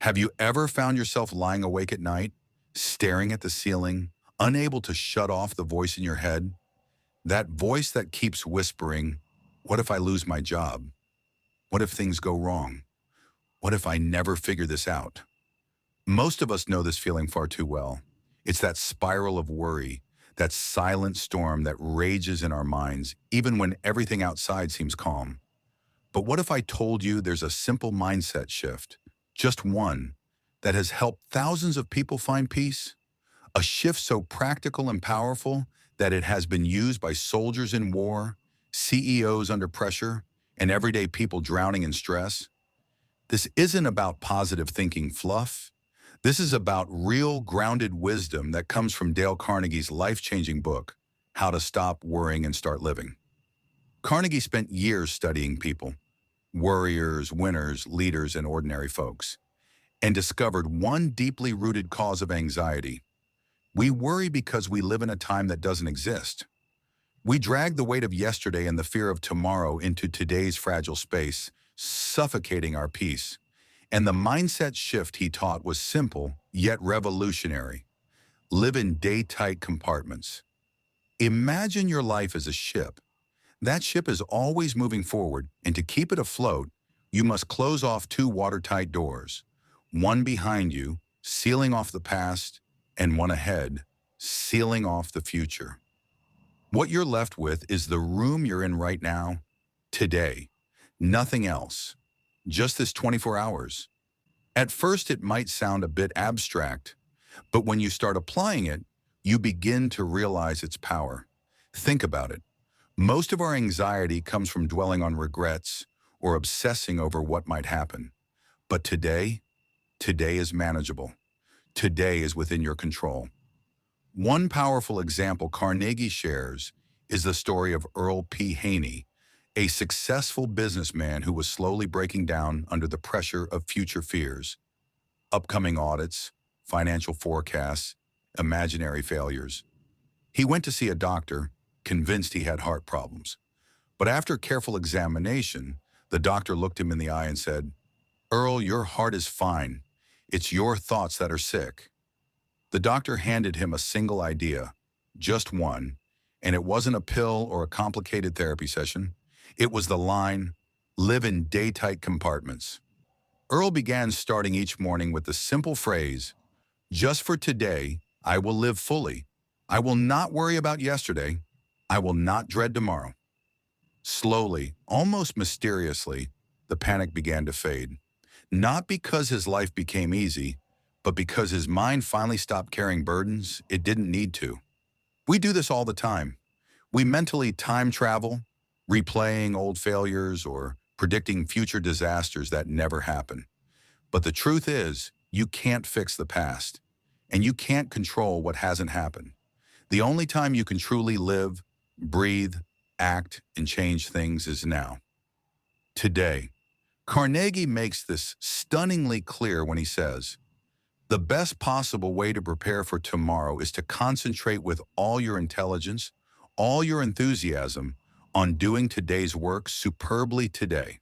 Have you ever found yourself lying awake at night, staring at the ceiling, unable to shut off the voice in your head? That voice that keeps whispering, what if I lose my job? What if things go wrong? What if I never figure this out? Most of us know this feeling far too well. It's that spiral of worry, that silent storm that rages in our minds, even when everything outside seems calm. But what if I told you there's a simple mindset shift, just one, that has helped thousands of people find peace? A shift so practical and powerful that it has been used by soldiers in war, CEOs under pressure, and everyday people drowning in stress. This isn't about positive thinking fluff. This is about real grounded wisdom that comes from Dale Carnegie's life-changing book, How to Stop Worrying and Start Living. Carnegie spent years studying people, warriors, winners, leaders, and ordinary folks, and discovered one deeply rooted cause of anxiety. We worry because we live in a time that doesn't exist. We drag the weight of yesterday and the fear of tomorrow into today's fragile space, suffocating our peace. And the mindset shift he taught was simple, yet revolutionary. Live in day-tight compartments. Imagine your life as a ship. That ship is always moving forward, and to keep it afloat, you must close off two watertight doors. One behind you, sealing off the past, and one ahead, sealing off the future. What you're left with is the room you're in right now, today. Nothing else. Just this 24 hours. At first, it might sound a bit abstract, but when you start applying it, you begin to realize its power. Think about it. Most of our anxiety comes from dwelling on regrets or obsessing over what might happen. But today is manageable. Today is within your control. One powerful example Carnegie shares is the story of Earl P. Haney, a successful businessman who was slowly breaking down under the pressure of future fears. Upcoming audits, financial forecasts, imaginary failures. He went to see a doctor, convinced he had heart problems. But after careful examination, the doctor looked him in the eye and said, "Earl, your heart is fine. It's your thoughts that are sick." The doctor handed him a single idea, just one, and it wasn't a pill or a complicated therapy session. It was the line, "Live in day-tight compartments." Earl began starting each morning with the simple phrase, "Just for today, I will live fully. I will not worry about yesterday. I will not dread tomorrow." Slowly, almost mysteriously, the panic began to fade. Not because his life became easy, but because his mind finally stopped carrying burdens it didn't need to. We do this all the time. We mentally time travel, replaying old failures or predicting future disasters that never happen. But the truth is, you can't fix the past, and you can't control what hasn't happened. The only time you can truly live, breathe, act, and change things is now. Today. Carnegie makes this stunningly clear when he says, "The best possible way to prepare for tomorrow is to concentrate with all your intelligence, all your enthusiasm, on doing today's work superbly today."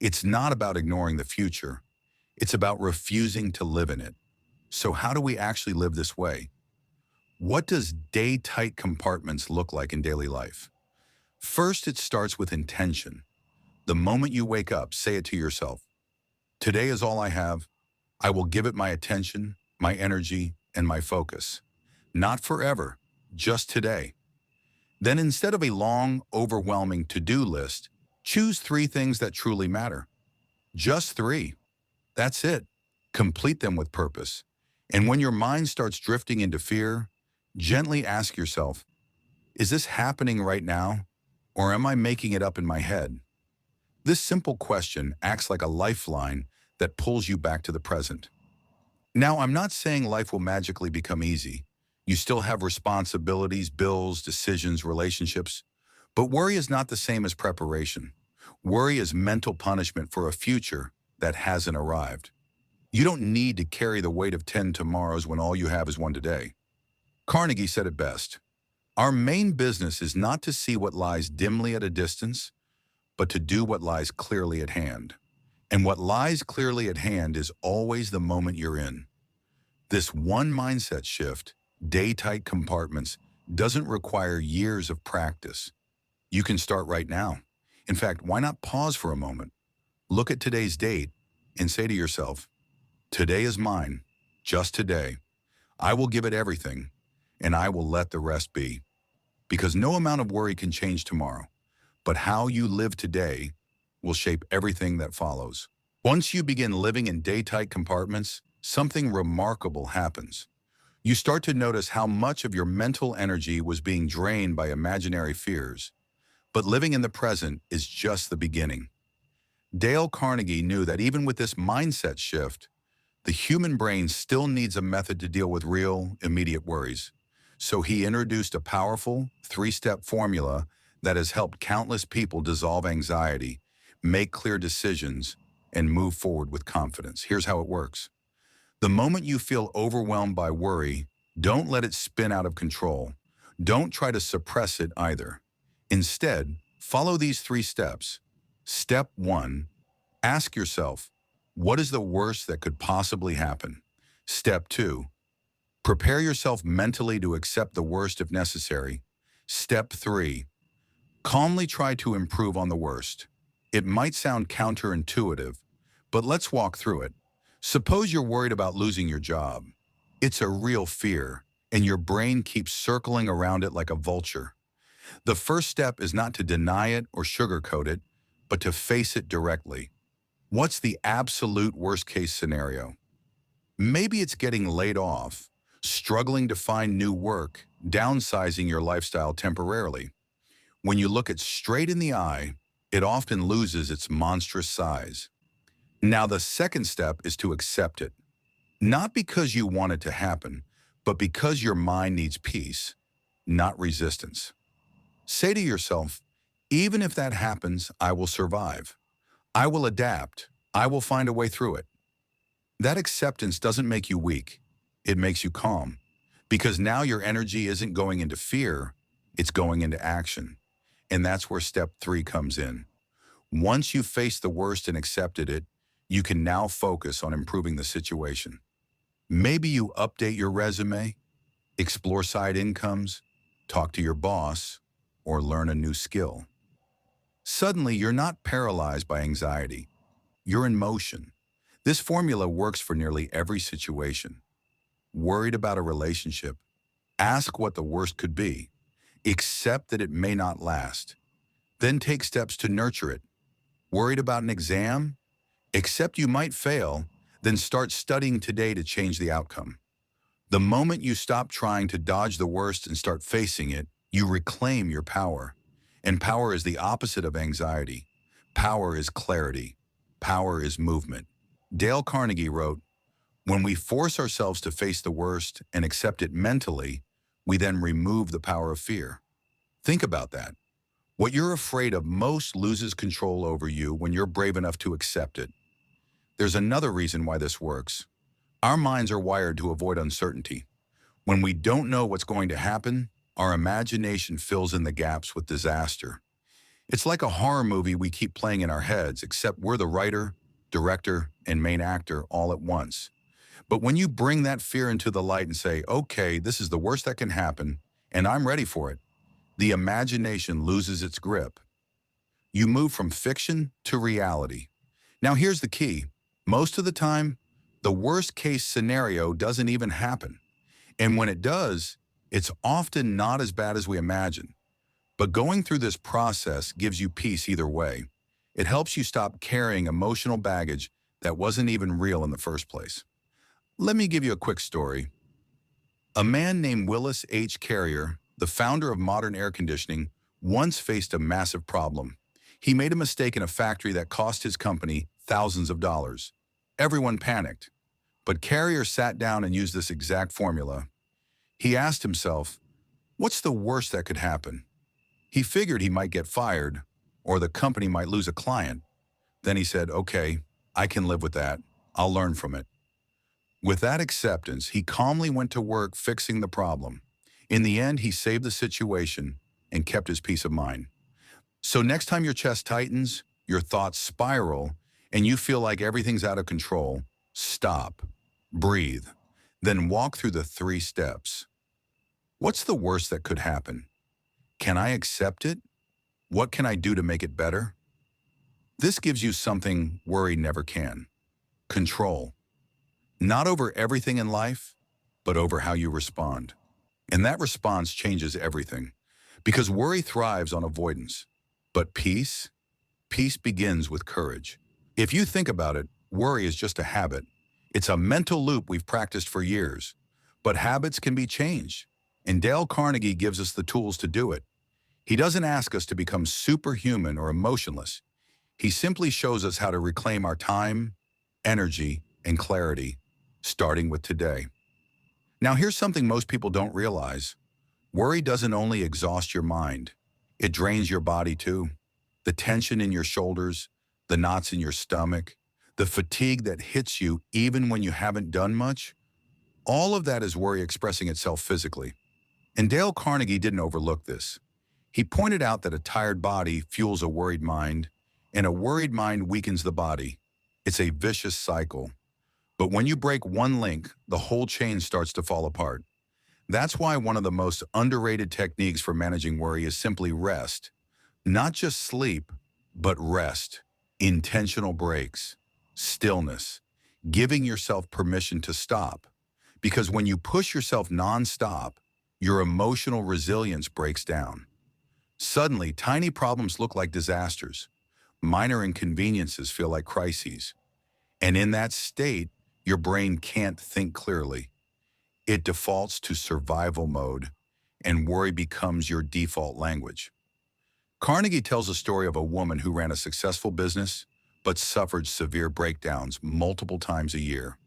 It's not about ignoring the future. It's about refusing to live in it. So how do we actually live this way? What does day-tight compartments look like in daily life? First, it starts with intention. The moment you wake up, say it to yourself. Today is all I have. I will give it my attention, my energy, and my focus. Not forever, just today. Then instead of a long, overwhelming to-do list, choose 3 things that truly matter. Just 3. That's it. Complete them with purpose. And when your mind starts drifting into fear, gently ask yourself, is this happening right now, or am I making it up in my head? This simple question acts like a lifeline that pulls you back to the present. Now, I'm not saying life will magically become easy. You still have responsibilities, bills, decisions, relationships. But worry is not the same as preparation. Worry is mental punishment for a future that hasn't arrived. You don't need to carry the weight of 10 tomorrows when all you have is one today. Carnegie said it best. Our main business is not to see what lies dimly at a distance, but to do what lies clearly at hand. And what lies clearly at hand is always the moment you're in. This one mindset shift, day-tight compartments, doesn't require years of practice. You can start right now. In fact, why not pause for a moment? Look at today's date and say to yourself, today is mine, just today. I will give it everything, and I will let the rest be. Because no amount of worry can change tomorrow, but how you live today will shape everything that follows. Once you begin living in day-tight compartments, something remarkable happens. You start to notice how much of your mental energy was being drained by imaginary fears. But living in the present is just the beginning. Dale Carnegie knew that even with this mindset shift, the human brain still needs a method to deal with real, immediate worries. So he introduced a powerful, three-step formula that has helped countless people dissolve anxiety, make clear decisions, and move forward with confidence. Here's how it works. The moment you feel overwhelmed by worry, don't let it spin out of control. Don't try to suppress it either. Instead, follow these 3 steps. Step 1, ask yourself, what is the worst that could possibly happen? Step 2, prepare yourself mentally to accept the worst if necessary. Step 3, calmly try to improve on the worst. It might sound counterintuitive, but let's walk through it. Suppose you're worried about losing your job. It's a real fear, and your brain keeps circling around it like a vulture. The first step is not to deny it or sugarcoat it, but to face it directly. What's the absolute worst-case scenario? Maybe it's getting laid off, struggling to find new work, downsizing your lifestyle temporarily. When you look it straight in the eye, it often loses its monstrous size. Now, the second step is to accept it. Not because you want it to happen, but because your mind needs peace, not resistance. Say to yourself, even if that happens, I will survive. I will adapt. I will find a way through it. That acceptance doesn't make you weak. It makes you calm. Because now your energy isn't going into fear, it's going into action. And that's where step 3 comes in. Once you've faced the worst and accepted it, you can now focus on improving the situation. Maybe you update your resume, explore side incomes, talk to your boss, or learn a new skill. Suddenly, you're not paralyzed by anxiety. You're in motion. This formula works for nearly every situation. Worried about a relationship? Ask what the worst could be. Accept that it may not last. Then take steps to nurture it. Worried about an exam? Accept you might fail, then start studying today to change the outcome. The moment you stop trying to dodge the worst and start facing it, you reclaim your power. And power is the opposite of anxiety. Power is clarity. Power is movement. Dale Carnegie wrote, when we force ourselves to face the worst and accept it mentally, we then remove the power of fear. Think about that. What you're afraid of most loses control over you when you're brave enough to accept it. There's another reason why this works. Our minds are wired to avoid uncertainty. When we don't know what's going to happen, our imagination fills in the gaps with disaster. It's like a horror movie we keep playing in our heads, except we're the writer, director, and main actor all at once. But when you bring that fear into the light and say, okay, this is the worst that can happen, and I'm ready for it, the imagination loses its grip. You move from fiction to reality. Now here's the key. Most of the time, the worst case scenario doesn't even happen. And when it does, it's often not as bad as we imagine. But going through this process gives you peace either way. It helps you stop carrying emotional baggage that wasn't even real in the first place. Let me give you a quick story. A man named Willis H. Carrier, the founder of modern air conditioning, once faced a massive problem. He made a mistake in a factory that cost his company thousands of dollars. Everyone panicked. But Carrier sat down and used this exact formula. He asked himself, what's the worst that could happen? He figured he might get fired, or the company might lose a client. Then he said, okay, I can live with that. I'll learn from it. With that acceptance, he calmly went to work fixing the problem. In the end, he saved the situation and kept his peace of mind. So next time your chest tightens, your thoughts spiral, and you feel like everything's out of control, stop, breathe, then walk through the 3 steps. What's the worst that could happen? Can I accept it? What can I do to make it better? This gives you something worry never can: control. Not over everything in life, but over how you respond. And that response changes everything, because worry thrives on avoidance. But peace begins with courage. If you think about it, worry is just a habit. It's a mental loop we've practiced for years. But habits can be changed, and Dale Carnegie gives us the tools to do it. He doesn't ask us to become superhuman or emotionless. He simply shows us how to reclaim our time, energy, and clarity, starting with today. Now, here's something most people don't realize. Worry doesn't only exhaust your mind, it drains your body too. The tension in your shoulders, the knots in your stomach, the fatigue that hits you even when you haven't done much, all of that is worry expressing itself physically. And Dale Carnegie didn't overlook this. He pointed out that a tired body fuels a worried mind, and a worried mind weakens the body. It's a vicious cycle. But when you break one link, the whole chain starts to fall apart. That's why one of the most underrated techniques for managing worry is simply rest. Not just sleep, but rest. Intentional breaks, stillness, giving yourself permission to stop. Because when you push yourself nonstop, your emotional resilience breaks down. Suddenly, tiny problems look like disasters. Minor inconveniences feel like crises. And in that state, your brain can't think clearly. It defaults to survival mode, and worry becomes your default language. Carnegie tells a story of a woman who ran a successful business, but suffered severe breakdowns multiple times a year.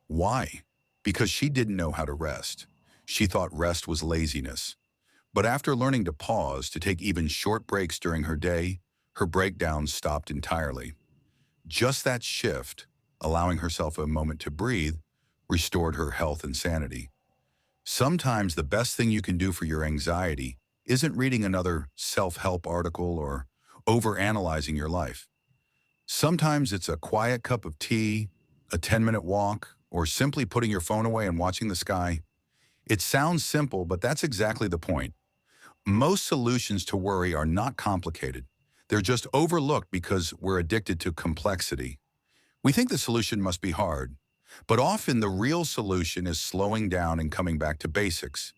Why? Because she didn't know how to rest. She thought rest was laziness. But after learning to pause, to take even short breaks during her day, her breakdowns stopped entirely. Just that shift, allowing herself a moment to breathe, restored her health and sanity. Sometimes the best thing you can do for your anxiety isn't reading another self-help article or overanalyzing your life. Sometimes it's a quiet cup of tea, a 10-minute walk, or simply putting your phone away and watching the sky. It sounds simple, but that's exactly the point. Most solutions to worry are not complicated. They're just overlooked because we're addicted to complexity. We think the solution must be hard, but often the real solution is slowing down and coming back to basics.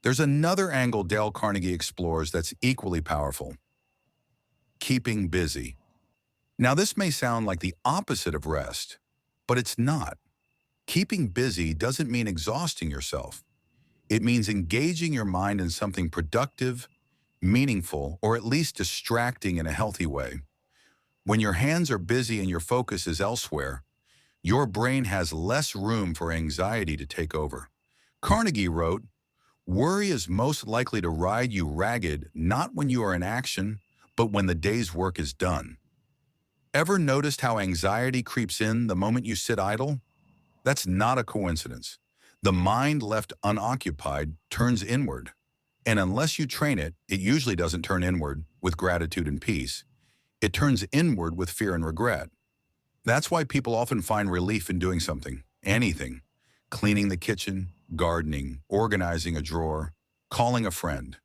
There's another angle Dale Carnegie explores that's equally powerful: keeping busy. Now, this may sound like the opposite of rest, but it's not. Keeping busy doesn't mean exhausting yourself. It means engaging your mind in something productive, meaningful, or at least distracting in a healthy way. When your hands are busy and your focus is elsewhere, your brain has less room for anxiety to take over. Carnegie wrote, "Worry is most likely to ride you ragged not when you are in action, but when the day's work is done." Ever noticed how anxiety creeps in the moment you sit idle? That's not a coincidence. The mind left unoccupied turns inward. And unless you train it, it usually doesn't turn inward with gratitude and peace. It turns inward with fear and regret. That's why people often find relief in doing something, anything: cleaning the kitchen, gardening, organizing a drawer, calling a friend.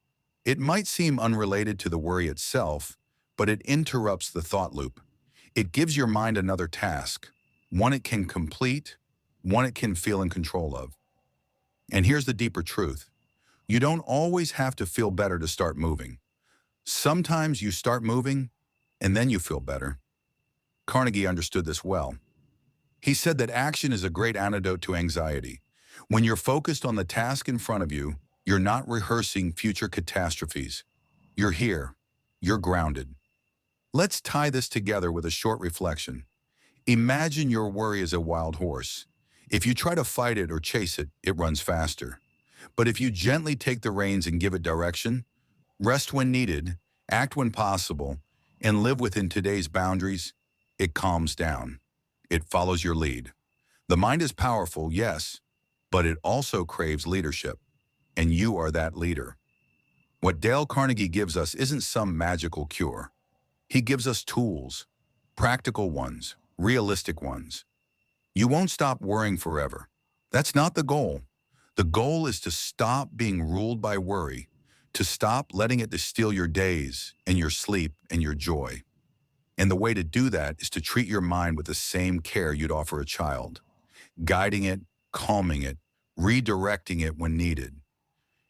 It might seem unrelated to the worry itself, but it interrupts the thought loop. It gives your mind another task, one it can complete, one it can feel in control of. And here's the deeper truth: you don't always have to feel better to start moving. Sometimes you start moving, and then you feel better. Carnegie understood this well. He said that action is a great antidote to anxiety. When you're focused on the task in front of you, you're not rehearsing future catastrophes. You're here. You're grounded. Let's tie this together with a short reflection. Imagine your worry is a wild horse. If you try to fight it or chase it, it runs faster. But if you gently take the reins and give it direction, rest when needed, act when possible, and live within today's boundaries, it calms down. It follows your lead. The mind is powerful, yes, but it also craves leadership, and you are that leader. What Dale Carnegie gives us isn't some magical cure. He gives us tools, practical ones, realistic ones. You won't stop worrying forever. That's not the goal. The goal is to stop being ruled by worry, to stop letting it steal your days and your sleep and your joy. And the way to do that is to treat your mind with the same care you'd offer a child, guiding it, calming it, redirecting it when needed.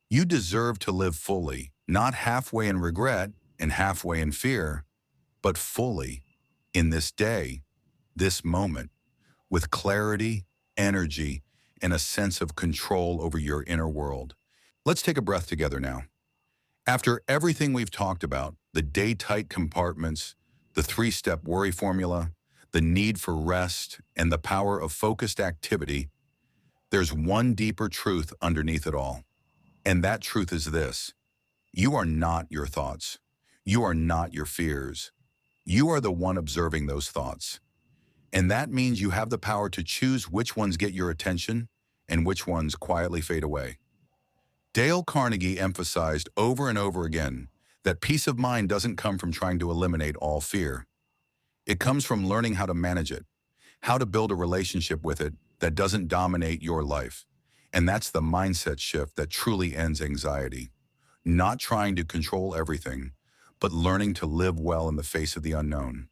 You deserve to live fully, not halfway in regret and halfway in fear, but fully in this day, this moment, with clarity, energy, and a sense of control over your inner world. Let's take a breath together now. After everything we've talked about, the day-tight compartments, the three-step worry formula, the need for rest, and the power of focused activity, there's one deeper truth underneath it all. And that truth is this: you are not your thoughts. You are not your fears. You are the one observing those thoughts. And that means you have the power to choose which ones get your attention and which ones quietly fade away. Dale Carnegie emphasized over and over again that peace of mind doesn't come from trying to eliminate all fear. It comes from learning how to manage it, how to build a relationship with it that doesn't dominate your life. And that's the mindset shift that truly ends anxiety. Not trying to control everything, but learning to live well in the face of the unknown.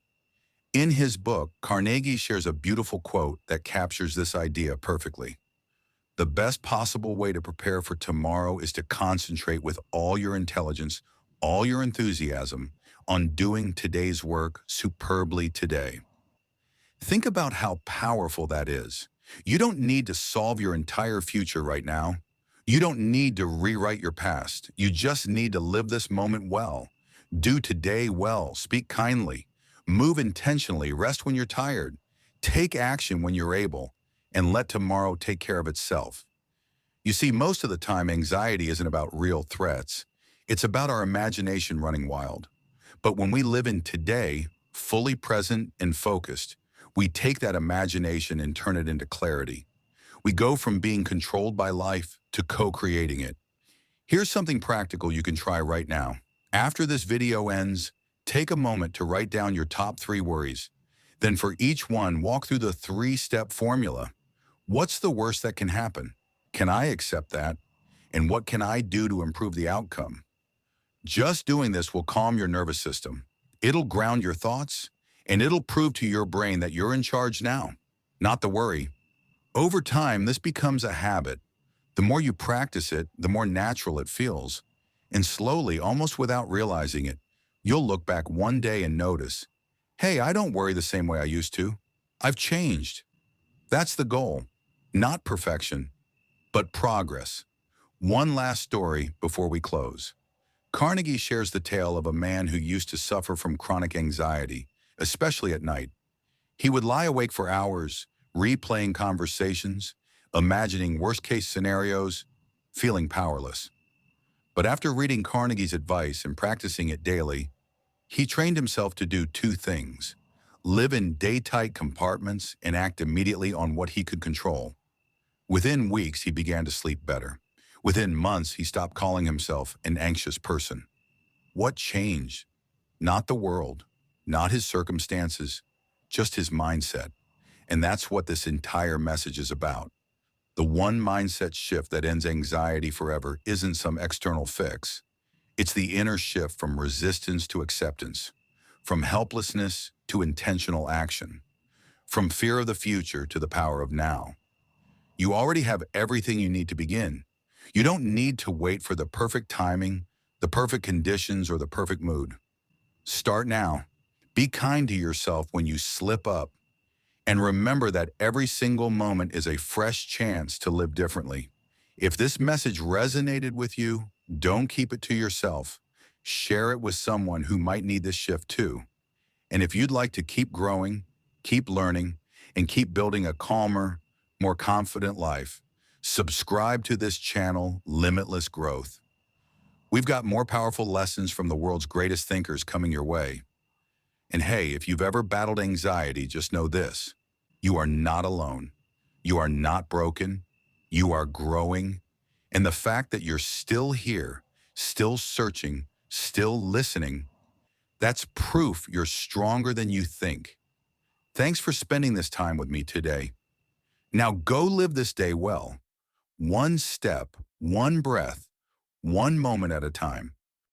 In his book, Carnegie shares a beautiful quote that captures this idea perfectly. The best possible way to prepare for tomorrow is to concentrate with all your intelligence, all your enthusiasm, on doing today's work superbly today. Think about how powerful that is. You don't need to solve your entire future right now. You don't need to rewrite your past. You just need to live this moment well. Do today well, speak kindly, move intentionally, rest when you're tired, take action when you're able, and let tomorrow take care of itself. You see, most of the time, anxiety isn't about real threats. It's about our imagination running wild. But when we live in today, fully present and focused, we take that imagination and turn it into clarity. We go from being controlled by life to co-creating it. Here's something practical you can try right now. After this video ends, take a moment to write down your top 3 worries. Then for each one, walk through the 3-step formula. What's the worst that can happen? Can I accept that? And what can I do to improve the outcome? Just doing this will calm your nervous system. It'll ground your thoughts, and it'll prove to your brain that you're in charge now, not the worry. Over time, this becomes a habit. The more you practice it, the more natural it feels. And slowly, almost without realizing it, you'll look back one day and notice, hey, I don't worry the same way I used to. I've changed. That's the goal. Not perfection, but progress. One last story before we close. Carnegie shares the tale of a man who used to suffer from chronic anxiety, especially at night. He would lie awake for hours, replaying conversations, imagining worst-case scenarios, feeling powerless. But after reading Carnegie's advice and practicing it daily, he trained himself to do 2 things: live in day-tight compartments and act immediately on what he could control. Within weeks, he began to sleep better. Within months, he stopped calling himself an anxious person. What changed? Not the world, not his circumstances, just his mindset. And that's what this entire message is about. The one mindset shift that ends anxiety forever isn't some external fix. It's the inner shift from resistance to acceptance, from helplessness to intentional action, from fear of the future to the power of now. You already have everything you need to begin. You don't need to wait for the perfect timing, the perfect conditions, or the perfect mood. Start now. Be kind to yourself when you slip up. And remember that every single moment is a fresh chance to live differently. If this message resonated with you, don't keep it to yourself. Share it with someone who might need this shift too. And if you'd like to keep growing, keep learning, and keep building a calmer, more confident life, subscribe to this channel, Limitless Growth. We've got more powerful lessons from the world's greatest thinkers coming your way. And hey, if you've ever battled anxiety, just know this: you are not alone. You are not broken. You are growing. And the fact that you're still here, still searching, still listening, that's proof you're stronger than you think. Thanks for spending this time with me today. Now go live this day well, one step, one breath, one moment at a time.